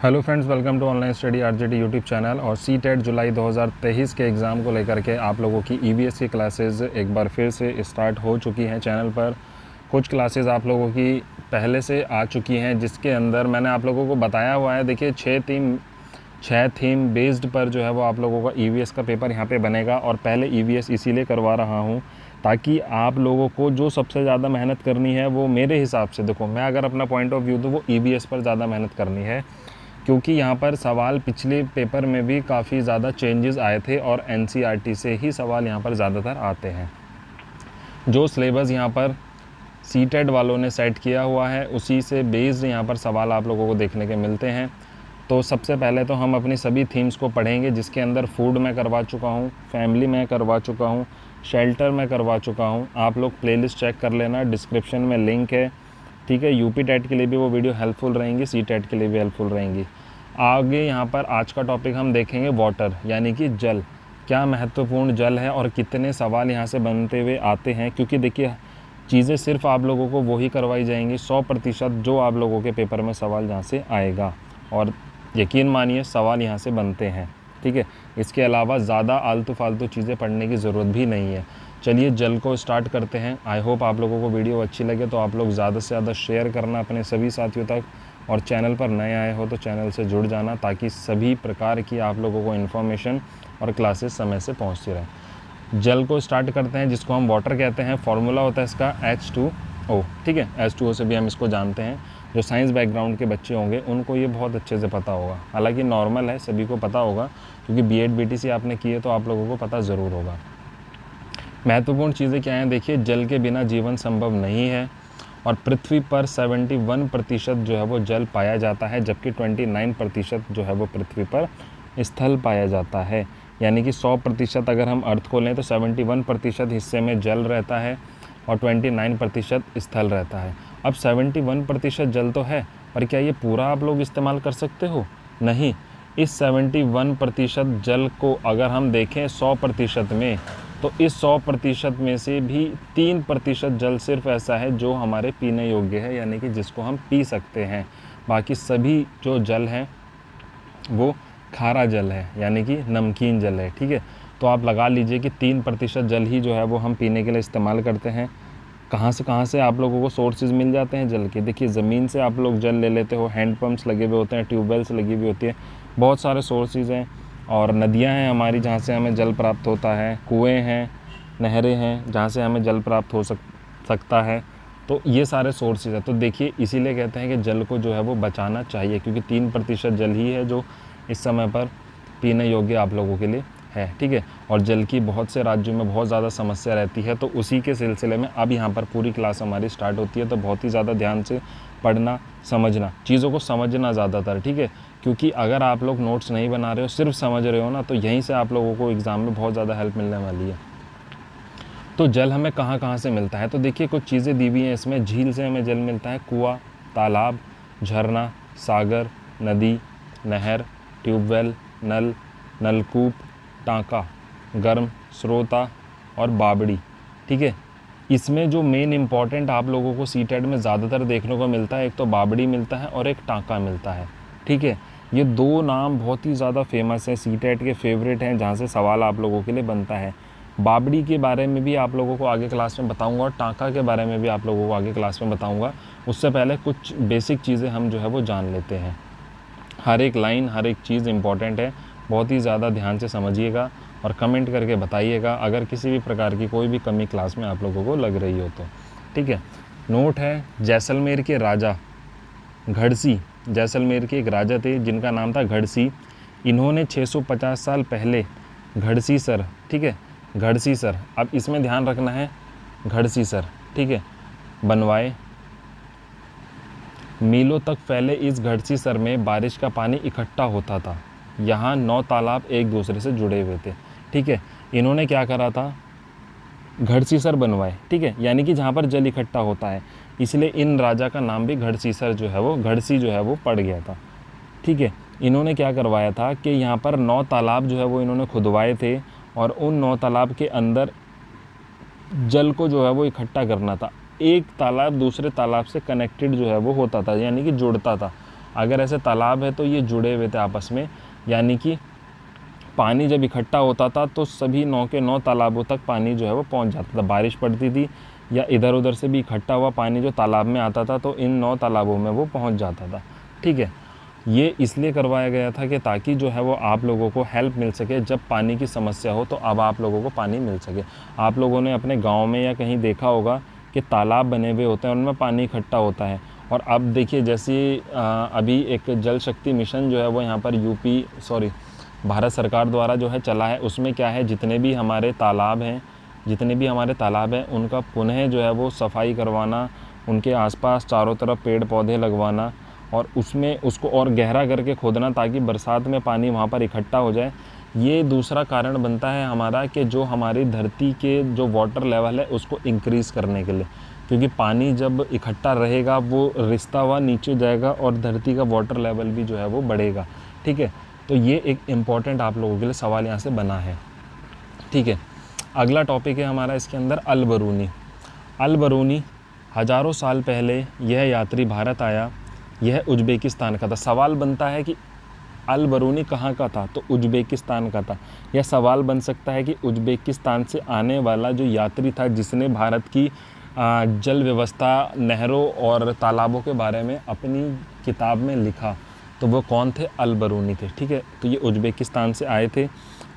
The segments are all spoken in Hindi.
Hello friends, welcome to online study RJD YouTube channel. और सी टेट जुलाई 2023 के एग्ज़ाम को लेकर के आप लोगों की ईवीएस की क्लासेस एक बार फिर से स्टार्ट हो चुकी हैं। चैनल पर कुछ क्लासेस आप लोगों की पहले से आ चुकी हैं, जिसके अंदर मैंने आप लोगों को बताया हुआ है। देखिए, छः थीम बेस्ड पर जो है वो आप लोगों का ईवीएस का पेपर यहाँ पे बनेगा। और पहले ईवीएस इसीलिए करवा रहा हूँ ताकि आप लोगों को जो सबसे ज़्यादा मेहनत करनी है वो मेरे हिसाब से, देखो मैं अगर अपना पॉइंट ऑफ व्यू दूँ, वो ईवीएस पर ज़्यादा मेहनत करनी है, क्योंकि यहाँ पर सवाल पिछले पेपर में भी काफ़ी ज़्यादा चेंजेस आए थे और एनसीईआरटी से ही सवाल यहाँ पर ज़्यादातर आते हैं। जो सिलेबस यहाँ पर सीटेट वालों ने सेट किया हुआ है उसी से बेस्ड यहाँ पर सवाल आप लोगों को देखने के मिलते हैं। तो सबसे पहले तो हम अपनी सभी थीम्स को पढ़ेंगे, जिसके अंदर फूड मैं करवा चुका हूँ, फैमिली मैं करवा चुका हूँ, शेल्टर मैं करवा चुका हूँ। आप लोग प्लेलिस्ट चेक कर लेना, डिस्क्रिप्शन में लिंक है, ठीक है। यूपी टेट के लिए भी वो वीडियो हेल्पफुल रहेंगी, सी टेट के लिए भी हेल्पफुल रहेंगी। आगे यहाँ पर आज का टॉपिक हम देखेंगे वाटर, यानी कि जल। क्या महत्वपूर्ण जल है और कितने सवाल यहाँ से बनते हुए आते हैं, क्योंकि देखिए चीज़ें सिर्फ आप लोगों को वही करवाई जाएंगी 100% जो आप लोगों के पेपर में सवाल जहाँ से आएगा, और यकीन मानिए सवाल यहाँ से बनते हैं, ठीक है। इसके अलावा ज़्यादा आलतू फालतू चीज़ें पढ़ने की ज़रूरत भी नहीं है। चलिए जल को स्टार्ट करते हैं। आई होप आप लोगों को वीडियो अच्छी लगे तो आप लोग ज़्यादा से ज़्यादा शेयर करना अपने सभी साथियों तक, और चैनल पर नए आए हो तो चैनल से जुड़ जाना, ताकि सभी प्रकार की आप लोगों को इन्फॉर्मेशन और क्लासेस समय से पहुंचती रहे। जल को स्टार्ट करते हैं, जिसको हम वाटर कहते हैं। फार्मूला होता है इसका H2O, ठीक है। H2O से भी हम इसको जानते हैं। जो साइंस बैकग्राउंड के बच्चे होंगे उनको ये बहुत अच्छे से पता होगा, हालांकि नॉर्मल है, सभी को पता होगा, क्योंकि बीएड बीटीसी आपने किए तो आप लोगों को पता ज़रूर होगा। महत्वपूर्ण चीज़ें क्या हैं, देखिए जल के बिना जीवन संभव नहीं है, और पृथ्वी पर 71% जो है वो जल पाया जाता है, जबकि 29% जो है वो पृथ्वी पर स्थल पाया जाता है। यानी कि 100% अगर हम अर्थ को लें तो 71% हिस्से में जल रहता है और 29% स्थल रहता है। अब 71% जल तो है, पर क्या ये पूरा आप लोग इस्तेमाल कर सकते हो? नहीं। इस 71% जल को अगर हम देखें 100% में, तो इस 100% में से भी 3% जल सिर्फ ऐसा है जो हमारे पीने योग्य है, यानी कि जिसको हम पी सकते हैं। बाकी सभी जो जल है वो खारा जल है, यानी कि नमकीन जल है, ठीक है। तो आप लगा लीजिए कि 3% जल ही जो है वो हम पीने के लिए इस्तेमाल करते हैं। कहाँ से आप लोगों को सोर्सेज मिल जाते हैं जल के? देखिए ज़मीन से आप लोग जल ले लेते हो, हैंड पंप्स लगे हुए होते हैं, ट्यूबवेल्स लगी हुई होती है, बहुत सारे सोर्सेज हैं। और नदियाँ हैं हमारी जहाँ से हमें जल प्राप्त होता है, कुएँ हैं, नहरें हैं जहाँ से हमें जल प्राप्त हो सकता है। तो ये सारे सोर्सेज हैं। तो देखिए इसीलिए कहते हैं कि जल को जो है वो बचाना चाहिए, क्योंकि 3% जल ही है जो इस समय पर पीने योग्य आप लोगों के लिए है, ठीक है। और जल की बहुत से राज्यों में बहुत ज़्यादा समस्या रहती है, तो उसी के सिलसिले में अब यहाँ पर पूरी क्लास हमारी स्टार्ट होती है। तो बहुत ही ज़्यादा ध्यान से पढ़ना, समझना, चीज़ों को समझना ज़्यादातर, ठीक है। क्योंकि अगर आप लोग नोट्स नहीं बना रहे हो, सिर्फ समझ रहे हो ना, तो यहीं से आप लोगों को एग्ज़ाम में बहुत ज़्यादा हेल्प मिलने वाली है। तो जल हमें कहाँ से मिलता है, तो देखिए कुछ चीज़ें दी हुई हैं इसमें। झील से हमें जल मिलता है, कुआं, तालाब, झरना, सागर, नदी, नहर, ट्यूबवेल, नल, नलकूप, टाँका, गर्म, स्रोता और बावड़ी, ठीक है। इसमें जो मेन इम्पॉर्टेंट आप लोगों को सीटेट में ज़्यादातर देखने को मिलता है, एक तो बावड़ी मिलता है और एक टाँका मिलता है, ठीक है। ये दो नाम बहुत ही ज़्यादा फेमस है, सीटेट के फेवरेट हैं, जहाँ से सवाल आप लोगों के लिए बनता है। बावड़ी के बारे में भी आप लोगों को आगे क्लास में बताऊंगा, और टाँका के बारे में भी आप लोगों को आगे क्लास में बताऊंगा। उससे पहले कुछ बेसिक चीज़ें हम जो है वो जान लेते हैं। हर एक लाइन, हर एक चीज़ इम्पॉर्टेंट है, बहुत ही ज़्यादा ध्यान से समझिएगा और कमेंट करके बताइएगा अगर किसी भी प्रकार की कोई भी कमी क्लास में आप लोगों को लग रही हो तो, ठीक है। नोट है, जैसलमेर के राजा घड़सी, जैसलमेर के एक राजा थे जिनका नाम था घड़सी। इन्होंने 650 साल पहले घड़सीसर, ठीक है, घड़सीसर, अब इसमें ध्यान रखना है, घड़सीसर, ठीक है, बनवाए। मीलों तक फैले इस घड़सीसर में बारिश का पानी इकट्ठा होता था। यहाँ 9 तालाब एक दूसरे से जुड़े हुए थे, ठीक है। इन्होंने क्या करा था, घड़सीसर बनवाए, ठीक है, यानी कि जहाँ पर जल इकट्ठा होता है, इसलिए इन राजा का नाम भी घड़सीसर जो है वो, घड़सी जो है वो पड़ गया था, ठीक है। इन्होंने क्या करवाया था कि यहाँ पर 9 तालाब जो है वो इन्होंने खुदवाए थे, और उन 9 तालाब के अंदर जल को जो है वो इकट्ठा करना था। एक तालाब दूसरे तालाब से कनेक्टेड जो है वो होता था, यानी कि जुड़ता था, अगर ऐसे तालाब है तो ये जुड़े हुए थे आपस में, यानी कि पानी जब इकट्ठा होता था तो सभी 9 के 9 तालाबों तक पानी जो है वो पहुंच जाता था। बारिश पड़ती थी या इधर उधर से भी इकट्ठा हुआ पानी जो तालाब में आता था तो इन 9 तालाबों में वो पहुंच जाता था। ठीक है, ये इसलिए करवाया गया था कि ताकि जो है वो आप लोगों को हेल्प मिल सके, जब पानी की समस्या हो तो अब आप लोगों को पानी मिल सके। आप लोगों ने अपने गाँव में या कहीं देखा होगा कि तालाब बने हुए होते हैं, उनमें पानी इकट्ठा होता है। और अब देखिए जैसे अभी एक जल शक्ति मिशन जो है वो यहाँ पर भारत सरकार द्वारा जो है चला है, उसमें क्या है, जितने भी हमारे तालाब हैं उनका पुनः जो है वो सफाई करवाना, उनके आसपास चारों तरफ पेड़ पौधे लगवाना और उसमें उसको और गहरा करके खोदना ताकि बरसात में पानी वहाँ पर इकट्ठा हो जाए। ये दूसरा कारण बनता है हमारा कि जो हमारी धरती के जो वाटर लेवल है उसको इंक्रीज़ करने के लिए, क्योंकि पानी जब इकट्ठा रहेगा वो रिश्ता हुआ नीचे जाएगा और धरती का वाटर लेवल भी जो है वो बढ़ेगा। ठीक है, तो ये एक इम्पॉर्टेंट आप लोगों के लिए सवाल यहाँ से बना है। ठीक है, अगला टॉपिक है हमारा इसके अंदर अल बरूनी। हज़ारों साल पहले यह यात्री भारत आया, यह उज़्बेकिस्तान का था। सवाल बनता है कि अल बरूनी कहाँ का था, तो उज़्बेकिस्तान का था। यह सवाल बन सकता है कि उज़्बेकिस्तान से आने वाला जो यात्री था जिसने भारत की जल व्यवस्था, नहरों और तालाबों के बारे में अपनी किताब में लिखा, तो वो कौन थे, अल बरूनी थे। ठीक है, तो ये उज़्बेकिस्तान से आए थे।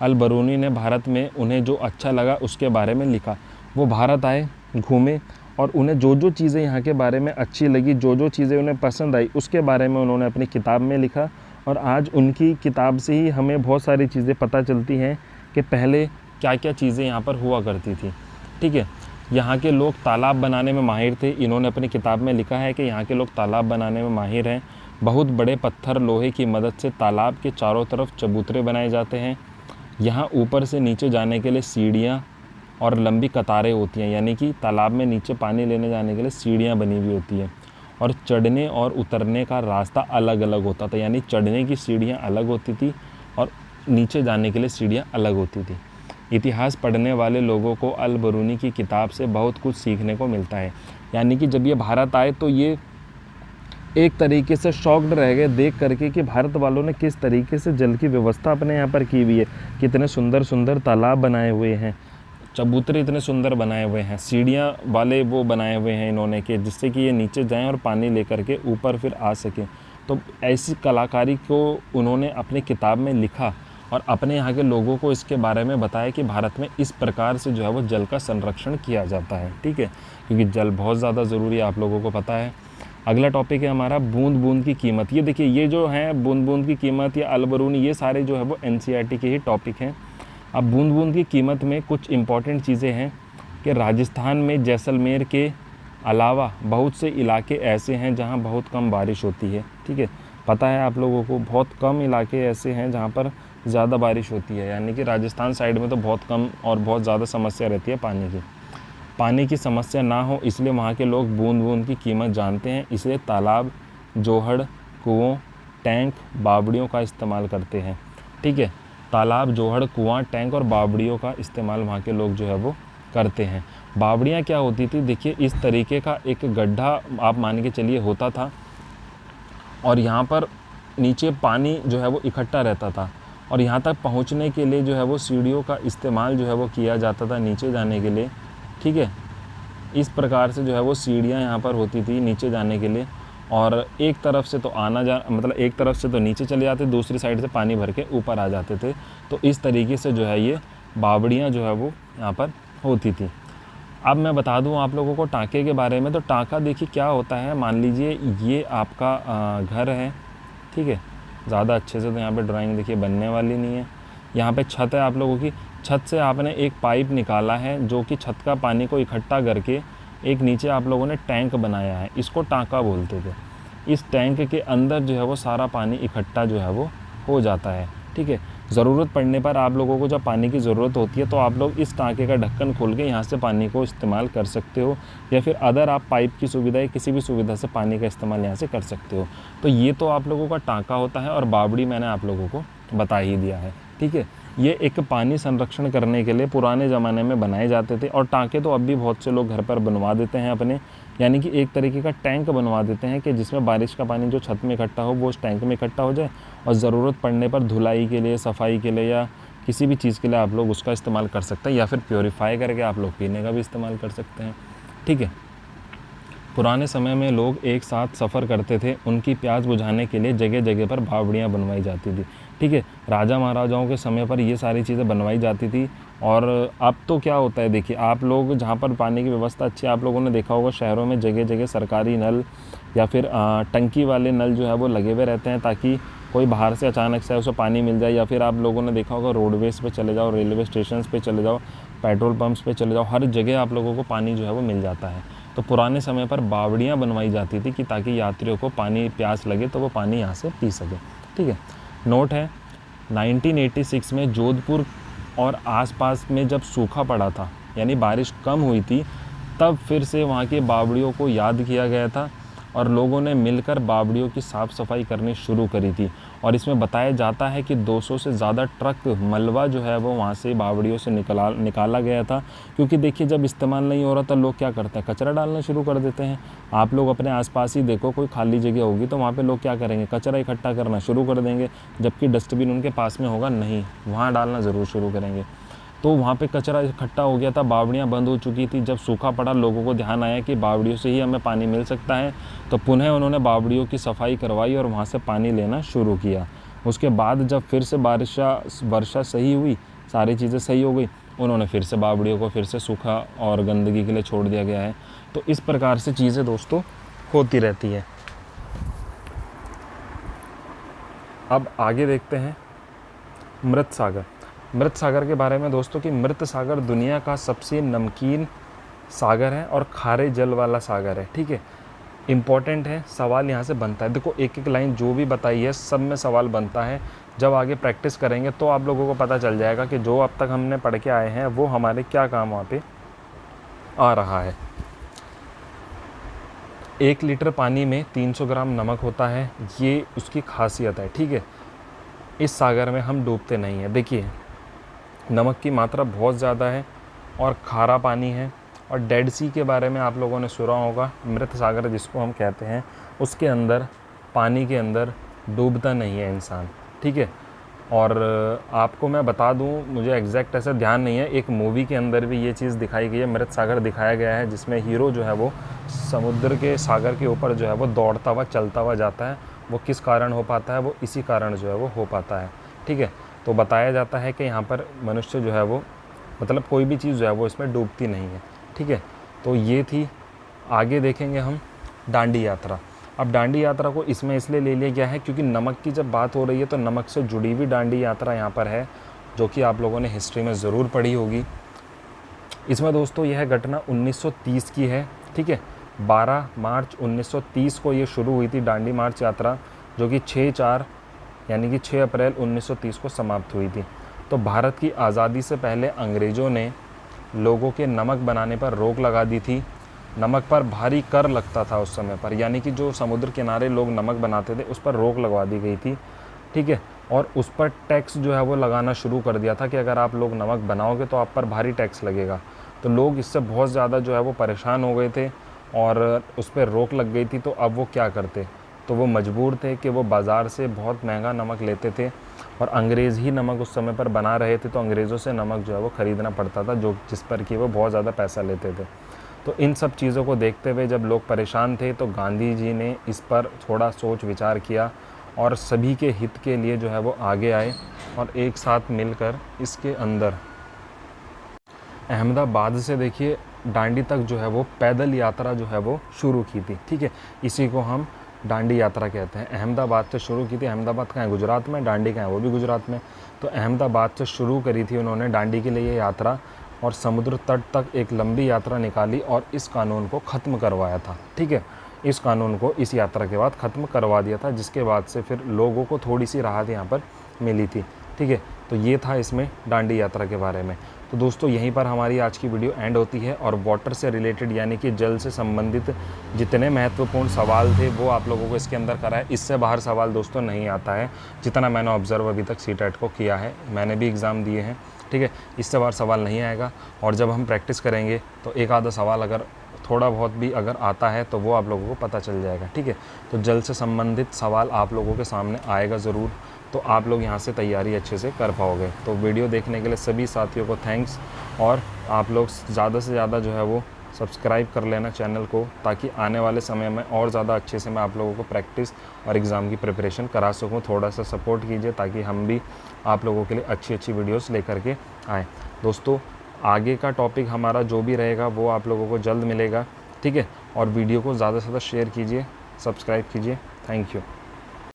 अल बरूनी ने भारत में उन्हें जो अच्छा लगा उसके बारे में लिखा। वो भारत आए, घूमे और उन्हें जो जो चीज़ें यहाँ के बारे में अच्छी लगी, जो जो चीज़ें उन्हें पसंद आई, उसके बारे में उन्होंने अपनी किताब में लिखा। और आज उनकी किताब से ही हमें बहुत सारी चीज़ें पता चलती हैं कि पहले क्या क्या चीज़ें यहाँ पर हुआ करती थी। ठीक है, यहाँ के लोग तालाब बनाने में माहिर थे। इन्होंने अपनी किताब में लिखा है कि यहाँ के लोग तालाब बनाने में माहिर हैं। बहुत बड़े पत्थर लोहे की मदद से तालाब के चारों तरफ चबूतरे बनाए जाते हैं। यहाँ ऊपर से नीचे जाने के लिए सीढ़ियाँ और लंबी कतारें होती हैं, यानी कि तालाब में नीचे पानी लेने जाने के लिए सीढ़ियाँ बनी हुई होती हैं। और चढ़ने और उतरने का रास्ता अलग अलग होता था, यानी चढ़ने की सीढ़ियाँ अलग होती थी और नीचे जाने के लिए सीढ़ियाँ अलग होती थी। इतिहास पढ़ने वाले लोगों को अल बरूनी की किताब से बहुत कुछ सीखने को मिलता है। यानी कि जब ये भारत आए तो ये एक तरीके से शॉक्ड रह गए देख करके कि भारत वालों ने किस तरीके से जल की व्यवस्था अपने यहाँ पर की हुई है। कितने सुंदर सुंदर तालाब बनाए हुए हैं, चबूतरे इतने सुंदर बनाए हुए हैं, सीढ़ियाँ वाले वो बनाए हुए हैं इन्होंने कि जिससे कि ये नीचे जाएं और पानी लेकर के ऊपर फिर आ सकें। तो ऐसी कलाकारी को उन्होंने अपनी किताब में लिखा और अपने यहाँ के लोगों को इसके बारे में बताया कि भारत में इस प्रकार से जो है वो जल का संरक्षण किया जाता है। ठीक है, क्योंकि जल बहुत ज़्यादा ज़रूरी है, आप लोगों को पता है। अगला टॉपिक है हमारा बूंद बूंद की कीमत। ये देखिए, ये जो है बूंद बूंद की कीमत या अल बरूनी, ये सारे जो है वो NCERT के ही टॉपिक हैं। अब बूंद बूंद की कीमत में कुछ इम्पॉर्टेंट चीज़ें हैं कि राजस्थान में जैसलमेर के अलावा बहुत से इलाके ऐसे हैं जहां बहुत कम बारिश होती है। ठीक है, पता है आप लोगों को, बहुत कम इलाके ऐसे हैं जहां पर ज़्यादा बारिश होती है, यानी कि राजस्थान साइड में तो बहुत कम और बहुत ज़्यादा समस्या रहती है पानी की समस्या ना हो, इसलिए वहाँ के लोग बूंद बूंद की कीमत जानते हैं। इसलिए तालाब, जोहड़, कुओं, टैंक, बावड़ियों का इस्तेमाल करते हैं। ठीक है, तालाब, जोहड़, कुआं, टैंक और बावड़ियों का इस्तेमाल वहाँ के लोग जो है वो करते हैं। बावड़ियाँ क्या होती थी, देखिए इस तरीके का एक गड्ढा आप मान के चलिए होता था और यहाँ पर नीचे पानी जो है वो इकट्ठा रहता था और यहाँ तक पहुँचने के लिए जो है वो सीढ़ियों का इस्तेमाल जो है वो किया जाता था नीचे जाने के लिए। ठीक है, इस प्रकार से जो है वो सीढ़ियाँ यहाँ पर होती थी नीचे जाने के लिए और एक तरफ से तो एक तरफ से तो नीचे चले जाते, दूसरी साइड से पानी भर के ऊपर आ जाते थे। तो इस तरीके से जो है ये बावड़ियाँ जो है वो यहाँ पर होती थी। अब मैं बता दूँ आप लोगों को टाँके के बारे में। तो टाँका देखिए क्या होता है, मान लीजिए ये आपका घर है। ठीक है, ज़्यादा अच्छे से तो यहाँ पे ड्राइंग देखिए बनने वाली नहीं है। यहाँ पे छत है आप लोगों की, छत से आपने एक पाइप निकाला है जो कि छत का पानी को इकट्ठा करके एक नीचे आप लोगों ने टैंक बनाया है, इसको टाँका बोलते थे। इस टैंक के अंदर जो है वो सारा पानी इकट्ठा जो है वो हो जाता है। ठीक है, ज़रूरत पड़ने पर आप लोगों को जब पानी की ज़रूरत होती है तो आप लोग इस टाँके का ढक्कन खोल के यहाँ से पानी को इस्तेमाल कर सकते हो, या फिर अदर आप पाइप की सुविधा या किसी भी सुविधा से पानी का इस्तेमाल यहाँ से कर सकते हो। तो ये तो आप लोगों का टाँका होता है और बावड़ी मैंने आप लोगों को बता ही दिया है। ठीक है, ये एक पानी संरक्षण करने के लिए पुराने ज़माने में बनाए जाते थे और टाँके तो अब भी बहुत से लोग घर पर बनवा देते हैं अपने, यानी कि एक तरीके का टैंक बनवा देते हैं कि जिसमें बारिश का पानी जो छत में इकट्ठा हो वो उस टैंक में इकट्ठा हो जाए और ज़रूरत पड़ने पर धुलाई के लिए, सफाई के लिए या किसी भी चीज़ के लिए आप लोग उसका इस्तेमाल कर सकते हैं, या फिर प्योरीफाई करके आप लोग पीने का भी इस्तेमाल कर सकते हैं। ठीक है। पुराने समय में लोग एक साथ सफ़र करते थे, उनकी प्यास बुझाने के लिए जगह जगह पर बावड़ियाँ बनवाई जाती थी। ठीक है, राजा महाराजाओं के समय पर ये सारी चीज़ें बनवाई जाती थी। और अब तो क्या होता है, देखिए आप लोग जहाँ पर पानी की व्यवस्था अच्छी है, आप लोगों ने देखा होगा शहरों में जगह जगह सरकारी नल या फिर टंकी वाले नल जो है वो लगे हुए रहते हैं, ताकि कोई बाहर से अचानक से उसे पानी मिल जाए। या फिर आप लोगों ने देखा होगा रोडवेज़ पे चले जाओ, रेलवे स्टेशन पे चले जाओ, पेट्रोल पंप्स पे चले जाओ, हर जगह आप लोगों को पानी जो है वो मिल जाता है। तो पुराने समय पर बावड़ियाँ बनवाई जाती थी कि ताकि यात्रियों को पानी प्यास लगे तो वो पानी यहाँ से पी सके। ठीक है। नोट है 1986 में जोधपुर और आसपास में जब सूखा पड़ा था, यानी बारिश कम हुई थी, तब फिर से वहाँ के बावड़ियों को याद किया गया था और लोगों ने मिलकर बावड़ियों की साफ़ सफाई करनी शुरू करी थी। और इसमें बताया जाता है कि 200 से ज़्यादा ट्रक मलबा जो है वो वहाँ से बावड़ियों से निकाला गया था। क्योंकि देखिए जब इस्तेमाल नहीं हो रहा था, लोग क्या करते हैं, कचरा डालना शुरू कर देते हैं। आप लोग अपने आसपास ही देखो, कोई खाली जगह होगी तो वहाँ पे लोग क्या करेंगे, कचरा इकट्ठा करना शुरू कर देंगे, जबकि डस्टबिन उनके पास में होगा नहीं, वहाँ डालना ज़रूर शुरू करेंगे। तो वहाँ पे कचरा इकट्ठा हो गया था, बावड़ियाँ बंद हो चुकी थी। जब सूखा पड़ा, लोगों को ध्यान आया कि बावड़ियों से ही हमें पानी मिल सकता है, तो पुनः उन्होंने बावड़ियों की सफाई करवाई और वहाँ से पानी लेना शुरू किया। उसके बाद जब फिर से वर्षा सही हुई, सारी चीज़ें सही हो गई, उन्होंने फिर से बावड़ियों को फिर से सूखा और गंदगी के लिए छोड़ दिया गया है। तो इस प्रकार से चीज़ें दोस्तों होती रहती है। अब आगे देखते हैं मृत सागर। मृत सागर के बारे में दोस्तों कि मृत सागर दुनिया का सबसे नमकीन सागर है और खारे जल वाला सागर है। ठीक है, इम्पॉर्टेंट है, सवाल यहाँ से बनता है। देखो एक एक लाइन जो भी बताई है सब में सवाल बनता है। जब आगे प्रैक्टिस करेंगे तो आप लोगों को पता चल जाएगा कि जो अब तक हमने पढ़ के आए हैं वो हमारे क्या काम वहाँ पे आ रहा है। 1 लीटर पानी में 300 ग्राम नमक होता है, ये उसकी खासियत है। ठीक है, इस सागर में हम डूबते नहीं हैं। देखिए नमक की मात्रा बहुत ज़्यादा है और खारा पानी है। और डेड सी के बारे में आप लोगों ने सुना होगा, मृत सागर जिसको हम कहते हैं, उसके अंदर पानी के अंदर डूबता नहीं है इंसान। ठीक है, और आपको मैं बता दूं, मुझे एग्जैक्ट ऐसा ध्यान नहीं है, एक मूवी के अंदर भी ये चीज़ दिखाई गई है, मृत सागर दिखाया गया है, जिसमें हीरो जो है वो समुद्र के सागर के ऊपर जो है वो दौड़ता हुआ चलता हुआ जाता है। वो किस कारण हो पाता है, वो इसी कारण जो है वो हो पाता है। ठीक है, तो बताया जाता है कि यहाँ पर मनुष्य जो है वो, मतलब कोई भी चीज़ जो है वो इसमें डूबती नहीं है। ठीक है, तो ये थी। आगे देखेंगे हम डांडी यात्रा। अब डांडी यात्रा को इसमें इसलिए ले लिया गया है क्योंकि नमक की जब बात हो रही है तो नमक से जुड़ी हुई डांडी यात्रा यहाँ पर है, जो कि आप लोगों ने हिस्ट्री में ज़रूर पढ़ी होगी। इसमें दोस्तों यह घटना 1930 की है। ठीक है, 12 मार्च 1930 को ये शुरू हुई थी डांडी मार्च यात्रा, जो कि 6/4 यानी कि 6 अप्रैल 1930 को समाप्त हुई थी। तो भारत की आज़ादी से पहले अंग्रेज़ों ने लोगों के नमक बनाने पर रोक लगा दी थी। नमक पर भारी कर लगता था उस समय पर, यानी कि जो समुद्र किनारे लोग नमक बनाते थे उस पर रोक लगवा दी गई थी। ठीक है, और उस पर टैक्स जो है वो लगाना शुरू कर दिया था कि अगर आप लोग नमक बनाओगे तो आप पर भारी टैक्स लगेगा। तो लोग इससे बहुत ज़्यादा जो है वो परेशान हो गए थे और उस पर रोक लग गई थी। तो अब वो क्या करते, तो वो मजबूर थे कि वो बाज़ार से बहुत महंगा नमक लेते थे और अंग्रेज़ ही नमक उस समय पर बना रहे थे, तो अंग्रेज़ों से नमक जो है वो ख़रीदना पड़ता था, जो जिस पर कि वो बहुत ज़्यादा पैसा लेते थे। तो इन सब चीज़ों को देखते हुए जब लोग परेशान थे तो गांधी जी ने इस पर थोड़ा सोच विचार किया और सभी के हित के लिए जो है वो आगे आए और एक साथ मिलकर इसके अंदर अहमदाबाद से देखिए डांडी तक जो है वो पैदल यात्रा जो है वो शुरू की थी। ठीक है, इसी को हम डांडी यात्रा कहते हैं। अहमदाबाद से शुरू की थी। अहमदाबाद कहाँ है, गुजरात में, डांडी कहाँ है, वो भी गुजरात में। तो अहमदाबाद से शुरू करी थी उन्होंने डांडी के लिए ये यात्रा और समुद्र तट तक एक लंबी यात्रा निकाली और इस कानून को ख़त्म करवाया था। ठीक है, इस कानून को इस यात्रा के बाद ख़त्म करवा दिया था, जिसके बाद से फिर लोगों को थोड़ी सी राहत यहाँ पर मिली थी। ठीक है, तो ये था इसमें डांडी यात्रा के बारे में। तो दोस्तों यहीं पर हमारी आज की वीडियो एंड होती है और वाटर से रिलेटेड यानी कि जल से संबंधित जितने महत्वपूर्ण सवाल थे वो आप लोगों को इसके अंदर करा है। इससे बाहर सवाल दोस्तों नहीं आता है, जितना मैंने ऑब्ज़र्व अभी तक सीटेट को किया है, मैंने भी एग्ज़ाम दिए हैं। ठीक है, इससे बाहर सवाल नहीं आएगा और जब हम प्रैक्टिस करेंगे तो एक आधा सवाल अगर थोड़ा बहुत भी अगर आता है तो वो आप लोगों को पता चल जाएगा, ठीक है। तो जल से संबंधित सवाल आप लोगों के सामने आएगा ज़रूर, तो आप लोग यहाँ से तैयारी अच्छे से कर पाओगे। तो वीडियो देखने के लिए सभी साथियों को थैंक्स, और आप लोग ज़्यादा से ज़्यादा जो है वो सब्सक्राइब कर लेना चैनल को, ताकि आने वाले समय में और ज़्यादा अच्छे से मैं आप लोगों को प्रैक्टिस और एग्ज़ाम की प्रिपरेशन करा सकूं। थोड़ा सा सपोर्ट कीजिए ताकि हम भी आप लोगों के लिए अच्छी अच्छी वीडियोस लेकर के आएँ। दोस्तों, आगे का टॉपिक हमारा जो भी रहेगा वो आप लोगों को जल्द मिलेगा, ठीक है। और वीडियो को ज़्यादा से ज़्यादा शेयर कीजिए, सब्सक्राइब कीजिए। Thank you.